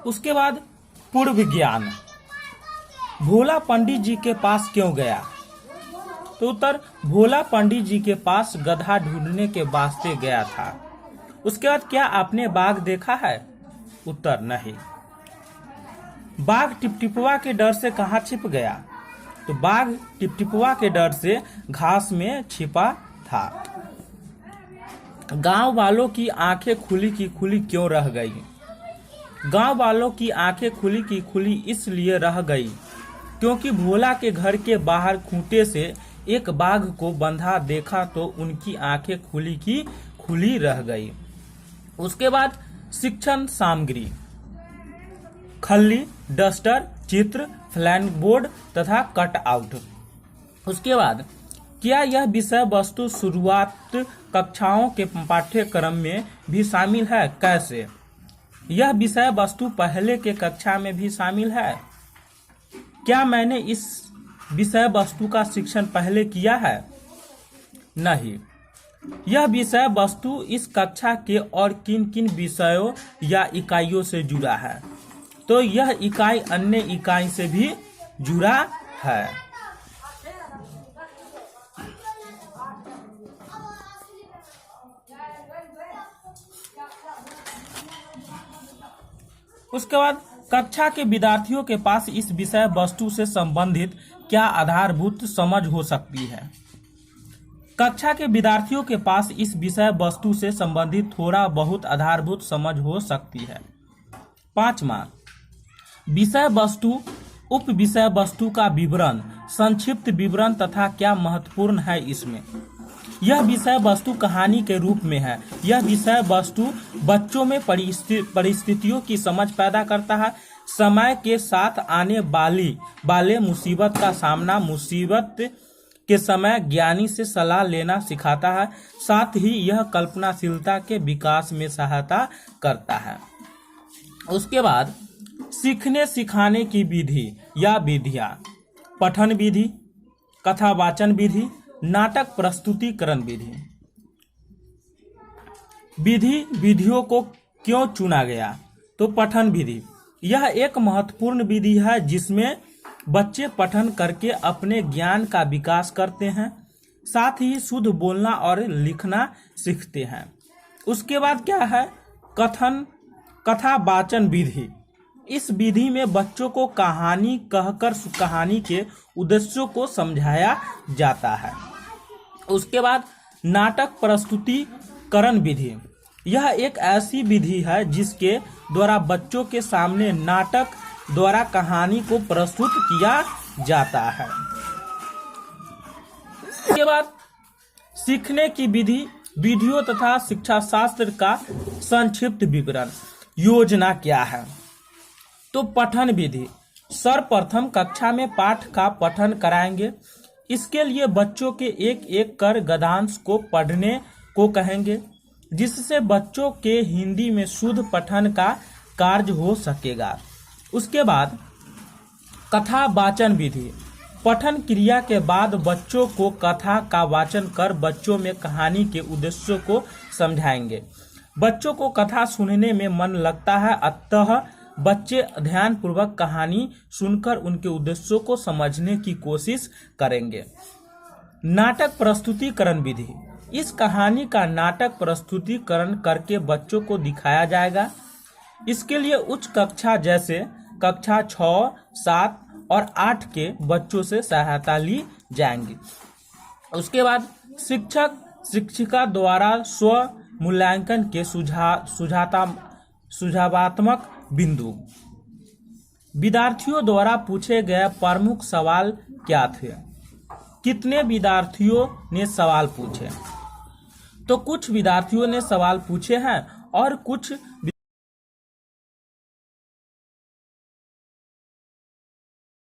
उसके बाद पूर्व ज्ञान, भोला पंडित जी के पास क्यों गया? तो उत्तर, भोला पंडित जी के पास गधा ढूंढने के वास्ते गया था। उसके बाद, क्या आपने बाघ देखा है? उत्तर, नहीं। बाघ टिपटिपवा के डर से कहाँ छिप गया? तो बाघ टिपटिपवा के डर से घास में छिपा था। गांव वालों की आंखें खुली की खुली क्यों रह गई? गांव वालों की आंखें खुली की खुली इसलिए रह गई क्योंकि भोला के घर के बाहर खूंटे से एक बाघ को बंधा देखा तो उनकी आंखें खुली की खुली रह गई। उसके बाद शिक्षण सामग्री, खल्ली, डस्टर, चित्र, फ्लैग बोर्ड तथा कट आउट। उसके बाद, क्या यह विषय वस्तु शुरुआत कक्षाओं के पाठ्यक्रम में भी शामिल है? कैसे? यह विषय वस्तु पहले के कक्षा में भी शामिल है। क्या मैंने इस विषय वस्तु का शिक्षण पहले किया है? नहीं। यह विषय वस्तु इस कक्षा के और किन किन विषयों या इकाइयों से जुड़ा है? तो यह इकाई अन्य इकाई से भी जुड़ा है। उसके बाद, कक्षा के विद्यार्थियों के पास इस विषय वस्तु से संबंधित क्या आधारभूत समझ हो सकती है? कक्षा के विद्यार्थियों के पास इस विषय वस्तु से संबंधित थोड़ा बहुत आधारभूत समझ हो सकती है। 5वां, विषय वस्तु, उप विषय वस्तु का विवरण, संक्षिप्त विवरण तथा क्या महत्वपूर्ण है इसमें? यह विषय वस्तु कहानी के रूप में है। यह विषय वस्तु बच्चों में परिस्थितियों की समझ पैदा करता है, समय के साथ आने वाले मुसीबत का सामना, मुसीबत के समय ज्ञानी से सलाह लेना सिखाता है, साथ ही यह कल्पनाशीलता के विकास में सहायता करता है। उसके बाद, सीखने सिखाने की विधि या विधियां, पठन विधि, कथावाचन विधि, नाटक प्रस्तुतिकरण विधि। विधियों को क्यों चुना गया? तो पठन विधि, यह एक महत्वपूर्ण विधि है जिसमें बच्चे पठन करके अपने ज्ञान का विकास करते हैं, साथ ही शुद्ध बोलना और लिखना सीखते हैं। उसके बाद क्या है? कथावाचन विधि। इस विधि में बच्चों को कहानी कहकर कहानी के उद्देश्यों को समझाया जाता है। उसके बाद, नाटक प्रस्तुतिकरण विधि, यह एक ऐसी विधि है जिसके द्वारा बच्चों के सामने नाटक द्वारा कहानी को प्रस्तुत किया जाता है। उसके बाद, सीखने की विधि, विधियों तथा शिक्षा शास्त्र का संक्षिप्त विवरण। योजना क्या है? तो पठन विधि, सर्वप्रथम कक्षा में पाठ का पठन कराएंगे। इसके लिए बच्चों के एक एक कर गद्यांश को पढ़ने को कहेंगे, जिससे बच्चों के हिंदी में शुद्ध पठन का कार्य हो सकेगा। उसके बाद, कथा वाचन विधि, पठन क्रिया के बाद बच्चों को कथा का वाचन कर बच्चों में कहानी के उद्देश्यों को समझाएंगे। बच्चों को कथा सुनने में मन लगता है, अतः बच्चे ध्यानपूर्वक कहानी सुनकर उनके उद्देश्यों को समझने की कोशिश करेंगे। नाटक प्रस्तुतिकरण विधि, इस कहानी का नाटक प्रस्तुतिकरण करके बच्चों को दिखाया जाएगा। इसके लिए उच्च कक्षा जैसे कक्षा 6, 7 और 8 के बच्चों से सहायता ली जाएंगी। उसके बाद, शिक्षक शिक्षिका द्वारा स्व मूल्यांकन के सुझावात्मक बिंदु। विद्यार्थियों द्वारा पूछे गए प्रमुख सवाल क्या थे? कितने विद्यार्थियों ने सवाल पूछे? तो कुछ विद्यार्थियों ने सवाल पूछे हैं और कुछ